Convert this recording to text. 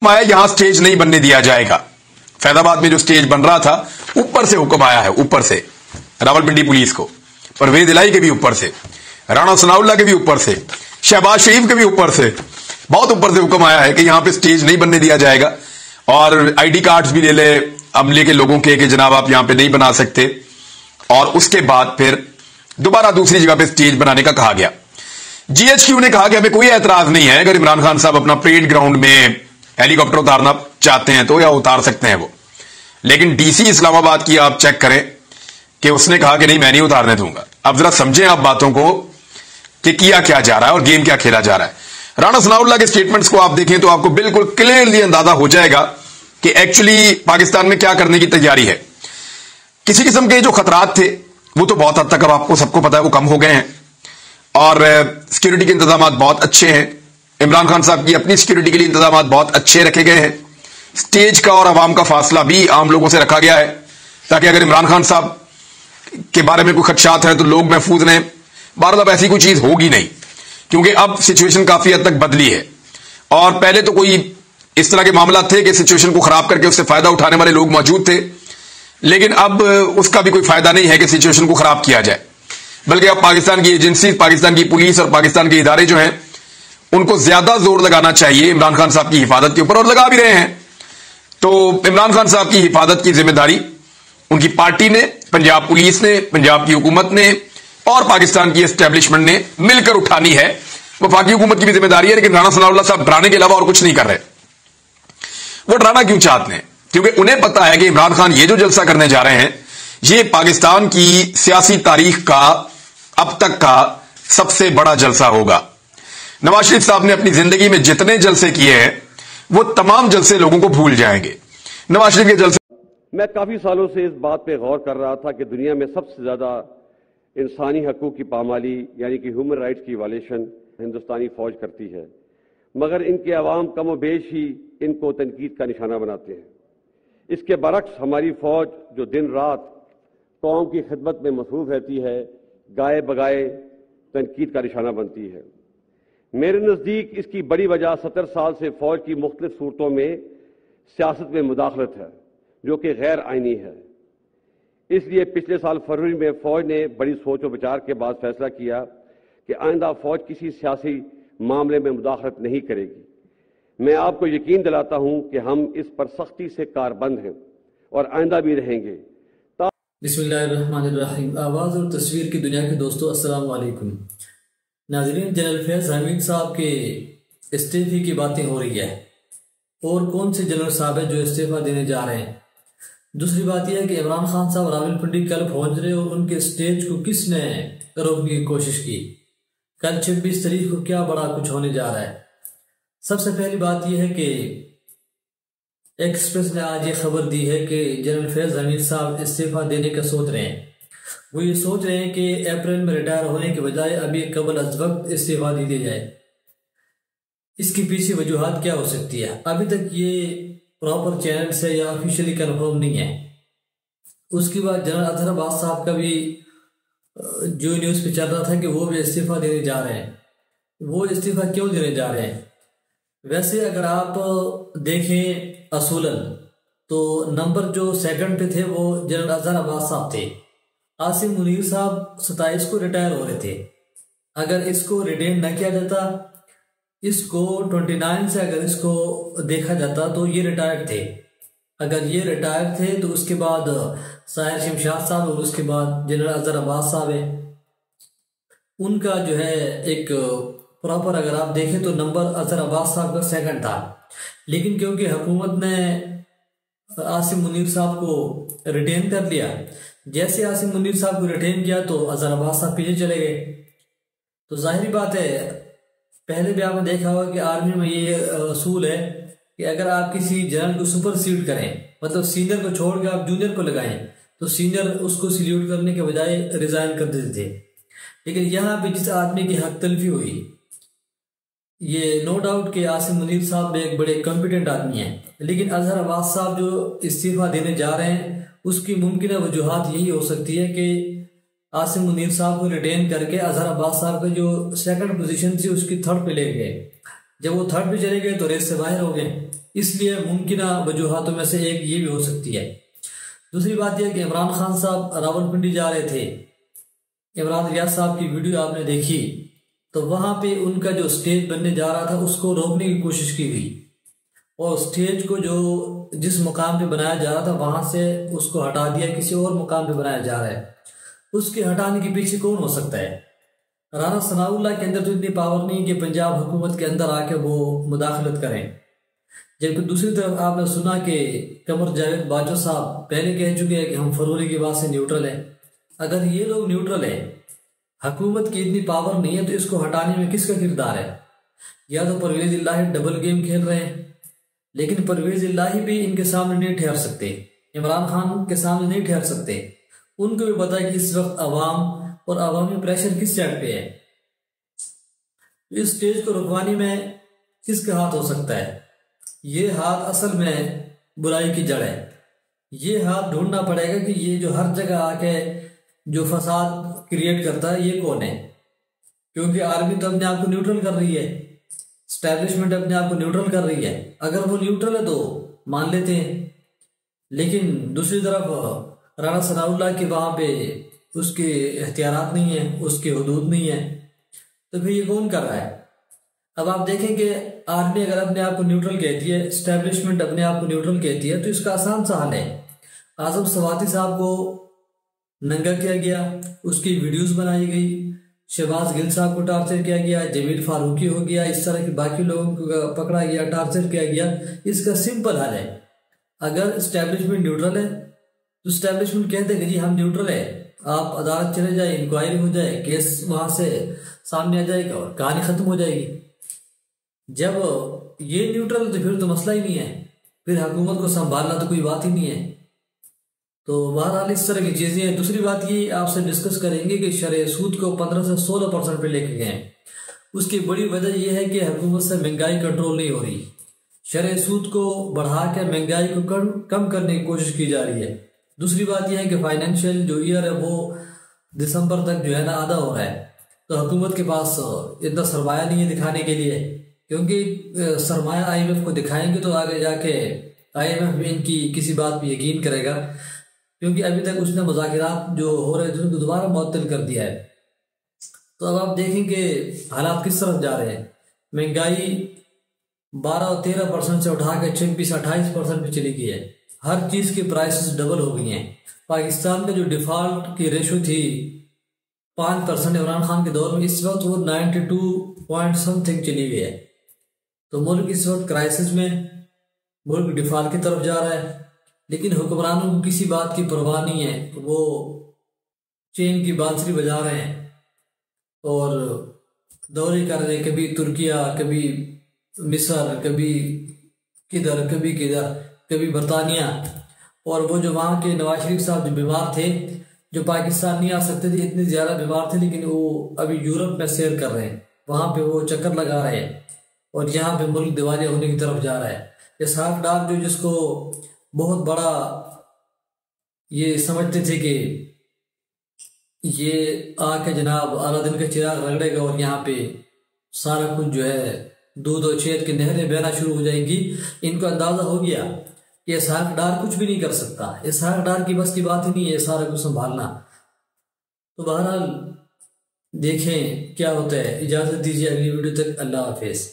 आया यहां स्टेज नहीं बनने दिया जाएगा। फैजाबाद में जो स्टेज बन रहा था, ऊपर से हुक्म आया है, ऊपर से रावलपिंडी पुलिस को, परवेज इलाही के भी ऊपर से, राणा सनाउल्लाह के भी ऊपर से, शहबाज शरीफ के भी ऊपर से, बहुत ऊपर से हुक्म आया है कि यहां पे स्टेज नहीं बनने दिया जाएगा। और आईडी कार्ड्स भी ले ले अमले के लोगों के कि जनाब आप यहां पे नहीं बना सकते। और उसके बाद फिर दोबारा दूसरी जगह पे स्टेज बनाने का कहा गया। जीएचक्यू ने कहा कि हमें कोई एतराज नहीं है, अगर इमरान खान साहब अपना परेड ग्राउंड में हेलीकॉप्टर उतारना चाहते हैं तो या उतार सकते हैं वो, लेकिन डीसी इस्लामाबाद की आप चेक करें कि उसने कहा कि नहीं मैं नहीं उतारने दूंगा। अब जरा समझें आप बातों को कि किया क्या जा रहा है और गेम क्या खेला जा रहा है। राणा सनाउल्लाह के स्टेटमेंट्स को आप देखें तो आपको बिल्कुल क्लियरली अंदाजा हो जाएगा कि एक्चुअली पाकिस्तान में क्या करने की तैयारी है। किसी किस्म के जो खतरात थे वो तो बहुत हद तक अब आपको सबको पता है वो कम हो गए हैं और सिक्योरिटी के इंतजाम बहुत अच्छे हैं। इमरान खान साहब की अपनी सिक्योरिटी के लिए इंतजाम बहुत अच्छे रखे गए हैं। स्टेज का और आवाम का फासला भी आम लोगों से रखा गया है ताकि अगर इमरान खान साहब के बारे में कोई खदशात है तो लोग महफूज रहें। बहरहाल अब ऐसी कोई चीज होगी नहीं, क्योंकि अब सिचुएशन काफी हद तक बदली है। और पहले तो कोई इस तरह के मामला थे कि सिचुएशन को खराब करके उससे फायदा उठाने वाले लोग मौजूद थे, लेकिन अब उसका भी कोई फायदा नहीं है कि सिचुएशन को खराब किया जाए, बल्कि अब पाकिस्तान की एजेंसी, पाकिस्तान की पुलिस और पाकिस्तान के इदारे जो हैं उनको ज्यादा जोर लगाना चाहिए इमरान खान साहब की हिफाजत के ऊपर, और लगा भी रहे हैं। तो इमरान खान साहब की हिफाजत की जिम्मेदारी उनकी पार्टी ने, पंजाब पुलिस ने, पंजाब की हुकूमत ने और पाकिस्तान की एस्टेब्लिशमेंट ने मिलकर उठानी है। वफाकी हुकूमत की भी जिम्मेदारी है, लेकिन राणा सनाउल्लाह साहब डराने के अलावा और कुछ नहीं कर रहे। वो डराना क्यों चाहते हैं? क्योंकि उन्हें पता है कि इमरान खान ये जो जलसा करने जा रहे हैं ये पाकिस्तान की सियासी तारीख का अब तक का सबसे बड़ा जलसा होगा। नवाज शरीफ साहब ने अपनी जिंदगी में जितने जलसे किए हैं वो तमाम जलसे लोगों को भूल जाएंगे। नवाज शरीफ के जलसे, मैं काफी सालों से इस बात पे गौर कर रहा था कि दुनिया में सबसे ज्यादा इंसानी हकूक की पामाली यानी कि ह्यूमन राइट्स की वायलेशन हिंदुस्तानी फौज करती है, मगर इनके अवाम कमोबेश ही इनको तनकीद का निशाना बनाते हैं। इसके बरक्स हमारी फौज जो दिन रात कौम की खिदमत में मसरूफ रहती है, गाए बगाए तनकीद का निशाना बनती है। मेरे नज़दीक इसकी बड़ी वजह 70 साल से फौज की मुख्तलिफ सूरतों में सियासत में मुदाखलत है जो कि गैर आइनी है। इसलिए पिछले साल फरवरी में फौज ने बड़ी सोच और विचार के बाद फैसला किया कि आइंदा फौज किसी सियासी मामले में मुदाखलत नहीं करेगी। मैं आपको यकीन दिलाता हूं कि हम इस पर सख्ती से कारबंद हैं और आइंदा भी रहेंगे। बिस्मिल्लाहिर्रहमानिर्रहीम। आवाज़ और तस्वीर की दुनिया के दोस्तों, अस्सलाम वालेकुम। नाज़रीन, जनरल फैज़ हमीद साहब के इस्तीफे की बातें हो रही है और कौन से जनरल साहब है जो इस्तीफा देने जा रहे हैं। दूसरी बात यह है कि इमरान खान साहब रावलपिंडी कल पहुंच रहे और उनके स्टेज को किसने रोकने की कोशिश की। कल 26 तारीख को क्या बड़ा कुछ होने जा रहा है। सबसे पहली बात यह है कि एक्सप्रेस ने आज ये खबर दी है कि जनरल फैज़ हमीद साहब इस्तीफा देने का सोच रहे हैं। वो ये सोच रहे हैं कि अप्रैल में रिटायर होने के बजाय अभी कबल अज वक्त इस्तीफा दे दिया जाए। इसके पीछे वजूहात क्या हो सकती है, अभी तक ये प्रॉपर चैनल से या ऑफिशियली कन्फर्म नहीं है। उसके बाद जनरल अजहर अब्बास साहब का भी जो न्यूज़ पे चल रहा था कि वो भी इस्तीफा देने जा रहे हैं। वो इस्तीफा क्यों देने जा रहे हैं? वैसे अगर आप देखें असूलन तो नंबर जो सेकंड पे थे वो जनरल अजहर अब्बास साहब थे। आसिम मुनीर साहब 27 को रिटायर हो रहे थे। अगर इसको रिटेन न किया जाता, इसको 29 से अगर इसको देखा जाता तो ये रिटायर्ड थे। अगर ये रिटायर थे तो उसके बाद साहिर शमशाद साहब और उसके बाद जनरल अजहर अब्बास साहब है। उनका जो है एक प्रॉपर अगर आप देखें तो नंबर अजहर अब्बास साहब का सेकंड था, लेकिन क्योंकि हुकूमत ने आसिम मुनीर साहब को रिटेन कर लिया, जैसे आसिम मुनीर साहब को रिटेन किया तो अजहर अब्बास साहब पीछे चले गए। तो जाहिर बात है, पहले भी आपने देखा होगा कि आर्मी में ये असूल है कि अगर आप किसी जनरल को सुपरसीड करें, मतलब सीनियर को छोड़ के आप जूनियर को लगाएं, तो सीनियर उसको सल्यूट करने के बजाय रिजाइन कर देते थे। लेकिन यहाँ पे जिस आदमी की हक तलफी हुई, ये नो डाउट कि आसिम मुनीर साहब एक बड़े कॉम्पिटेंट आदमी हैं, लेकिन अजहर अब्बास साहब जो इस्तीफा देने जा रहे हैं उसकी मुमकिन वजूहात यही हो सकती है कि आसिम मुनीर साहब को रिटेन करके अजहर अब्बास साहब का जो सेकंड पोजीशन थी उसकी थर्ड पे ले गए। जब वो थर्ड पे चले गए तो रेस से बाहर हो गए। اس لیے ممکنہ وجوہاتوں میں سے ایک یہ بھی ہو سکتی ہے۔ دوسری بات یہ کہ عمران خان صاحب راولپنڈی جا رہے تھے، عمران ریاض صاحب کی ویڈیو آپ نے دیکھی، تو وہاں پہ ان کا جو سٹیج بننے جا رہا تھا اس کو روکنے کی کوشش کی گئی، اور سٹیج کو جو جس مقام پہ بنایا جا رہا تھا وہاں سے اس کو ہٹا دیا، کسی اور مقام پہ بنایا جا رہا ہے۔ اس کے ہٹانے کے پیچھے کون ہو سکتا ہے؟ رانا ثناءاللہ کے اندر تو اتنی پاور نہیں کہ پنجاب حکومت کے اندر آ کے وہ مداخلت کریں، جبکہ دوسری طرف آپ نے سنا کہ قمر جاوید باجوہ صاحب پہلے کہہ چکے ہیں کہ ہم فروری کی بات سے نیوٹرل ہیں۔ اگر یہ لوگ نیوٹرل ہیں، حکومت کی اتنی پاور نہیں ہے، تو اس کو ہٹانے میں کس کا کردار ہے؟ یا تو پرویز الہی ڈبل گیم کھیل رہے ہیں، لیکن پرویز الہی بھی ان کے سامنے نہیں ٹھہر سکتے، عمران خان کے سامنے نہیں ٹھہر سکتے۔ ان کو بھی پتا ہے کہ اس وقت عوام اور عوامی پریشر کس سائڈ پہ ہے۔ اس سٹیج کو رکوانے میں کس کا ہاتھ ہو سکتا ہے؟ یہ ہاتھ اصل میں برائی کی جڑ ہے۔ یہ ہاتھ ڈھونڈنا پڑے گا کہ یہ جو ہر جگہ آ کے جو فساد کریٹ کرتا ہے یہ کون ہے، کیونکہ آرمی تو اپنے آپ کو نیوٹرل کر رہی ہے، اسٹیبلشمنٹ اپنے آپ کو نیوٹرل کر رہی ہے۔ اگر وہ نیوٹرل ہے تو مان لیتے ہیں، لیکن دوسری طرف رانا ثناءاللہ کے وہاں پہ اس کے اختیارات نہیں ہیں، اس کے حدود نہیں ہیں، تو پھر یہ کون کر رہا ہے؟ اب آپ دیکھیں کہ آرمی اگر اپنے آپ کو نیوٹرل کہتی ہے، اسٹیبلشمنٹ اپنے آپ کو نیوٹرل کہتی ہے، تو اس کا آسان سا حل ہے۔ اعظم سواتی صاحب کو ننگا کیا گیا، اس کی ویڈیوز بنائی گئی، شہباز گل صاحب کو ٹارچر کیا گیا، جمیل فاروقی ہو گیا، اس طرح کے باقی لوگوں کو پکڑا گیا، ٹارچر کیا گیا۔ اس کا سمپل حل ہے، اگر اسٹیبلشمنٹ نیوٹرل ہے تو اسٹیبلشمنٹ کہتے ہیں کہ جی ہم نیوٹرل ہے، آپ عدالت چلے جائیں، انکوائری ہو جائے، کیس وہاں سے سامنے آ جائے گا اور کہانی ختم ہو جائے گی۔ جب یہ نیوٹرل تو پھر تو مسئلہ ہی نہیں ہے، پھر حکومت کو سنبھالنا تو کوئی بات ہی نہیں ہے۔ تو بہرحال اس طرح کی چیزیں ہیں۔ دوسری بات یہ آپ سے ڈسکس کریں گے کہ شرح سود کو 15 سے 16% پہ لے کے گئے ہیں۔ اس کی بڑی وجہ یہ ہے کہ حکومت سے مہنگائی کنٹرول نہیں ہو رہی، شرح سود کو بڑھا کے مہنگائی کو کم کرنے کی کوشش کی جا رہی ہے۔ دوسری بات یہ ہے کہ فائنینشیل جو ایئر ہے وہ دسمبر تک جو ہے نا آدھا ہو رہا ہے، تو حکومت کے پاس اتنا سرمایہ نہیں ہے دکھانے کے لیے، کیونکہ سرمایہ آئی ایم ایف کو دکھائیں گے تو آگے جا کے آئی ایم ایف بھی ان کی کسی بات پہ یقین کرے گا، کیونکہ ابھی تک اس نے مذاکرات جو ہو رہے تھے ان کو دوبارہ معطل کر دیا ہے۔ تو اب آپ دیکھیں کہ حالات کس طرف جا رہے ہیں۔ مہنگائی 12 اور 13% سے اٹھا کے 26-28% پہ چلی گئی ہے، ہر چیز کی پرائسز ڈبل ہو گئی ہیں۔ پاکستان کا جو ڈیفالٹ کی ریشو تھی 5% عمران خان کے دور میں، اس وقت وہ 92 چلی گئی ہے۔ تو ملک اس وقت کرائسس میں، ملک ڈیفالٹ کی طرف جا رہا ہے، لیکن حکمرانوں کو کسی بات کی پرواہ نہیں ہے، وہ چین کی بانسری بجا رہے ہیں اور دورے کر رہے ہیں، کبھی ترکیہ، کبھی مصر، کبھی کدھر، کبھی کدھر، کبھی برطانیہ۔ اور وہ جو وہاں کے نواز شریف صاحب جو بیمار تھے، جو پاکستان نہیں آ سکتے تھے، اتنے زیادہ بیمار تھے، لیکن وہ ابھی یورپ میں سیر کر رہے ہیں، وہاں پہ وہ چکر لگا رہے ہیں، اور یہاں پہ ملک دیوالیہ ہونے کی طرف جا رہا ہے۔ اسحاق ڈار جو جس کو بہت بڑا یہ سمجھتے تھے کہ یہ آ کے جناب اعلیٰ دن کا چراغ رگڑے گا اور یہاں پہ سارا کچھ جو ہے دودھ اور شہد کی نہریں بہنا شروع ہو جائیں گی، ان کو اندازہ ہو گیا کہ اسحاق ڈار کچھ بھی نہیں کر سکتا، اسحاق ڈار کی بس کی بات ہی نہیں ہے سارا کچھ سنبھالنا۔ تو بہرحال دیکھیں کیا ہوتا ہے۔ اجازت دیجیے اگلی ویڈیو تک، اللہ حافظ۔